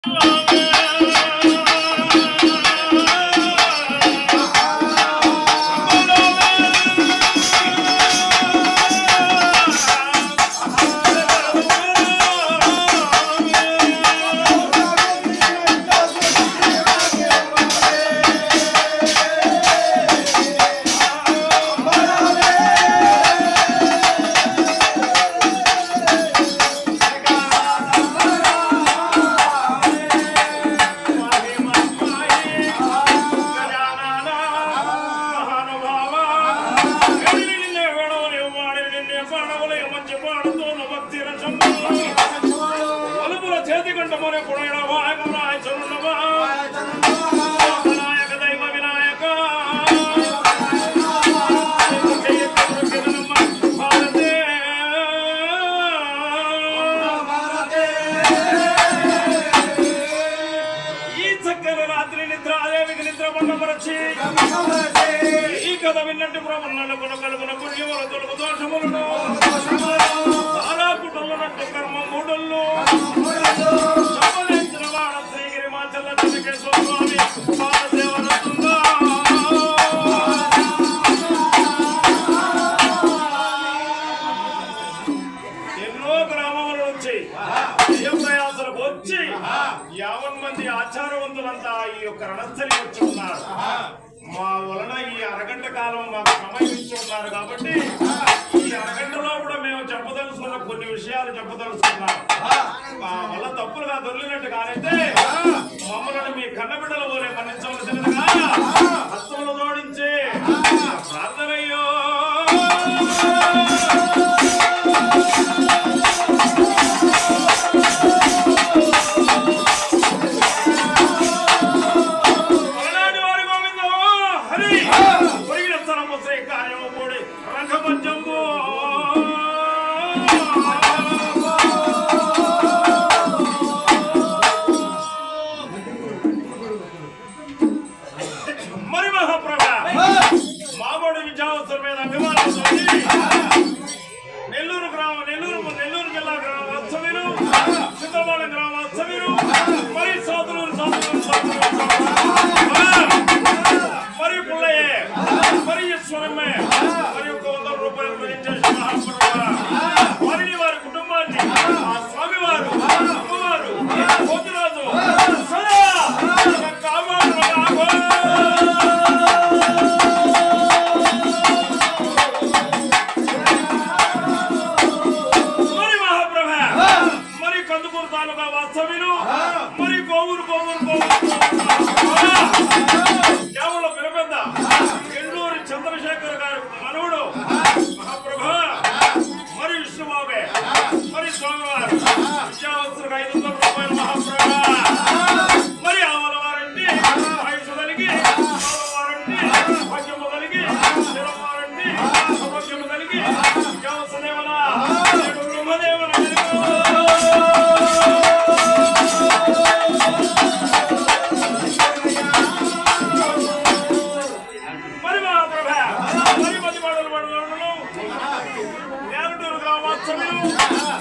ఈ కథ విన్నట్టు బ్రహ్మణులకు కలుగున పుణ్యముల తొలుగు దోషములను చాలా కుటుంబనట్టు కర్మ మూడుళ్ళు సంబంధించిన వాడ శ్రీగిరి మాచల్ల చెన్నకేశ్వర స్వామి పాదసేవనతుందా ఎన్నో గ్రామముల నుంచి ప్రయాసలకు వచ్చి 50 మంది ఆచారవంతులంతా ఈ యొక్క రణస్థలి వచ్చి ఉన్నారు. మా వలన ఈ అరగంట కాలం మాకు సమయం ఇచ్చి ఉన్నారు కాబట్టి ఈ అరగంటలో కూడా మేము చెప్పదలుచుకున్న కొన్ని విషయాలు చెప్పదలుచుకున్నాం. మా వల్ల తప్పులుగా దొరికినట్టు కానైతే మమ్మల్ని మీ కన్నబిడ్డల పోలే మన్నించవలసినదిగా హస్తములు జోడించి ప్రార్థనయ్యో చంద్రశేఖర్ గారు మనవుడు మహాప్రభ మరి విష్ణుబాబే మరి స్వామివారు విద్యావత్సరకు 500 రూపాయలు మహాప్రభ మరి ఆవల వారంటే ఆయుష్ కలిగి వారంటే భాగ్యము కలిగి శిరం వారంటే సౌభాగ్యము కలిగి విద్యావత్సదేవల బ్రహ్మదేవన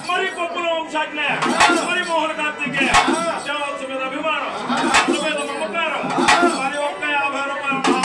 మరి కొప్పుల వంశాజ్ఞ మరి మోహన్ కార్తికేయ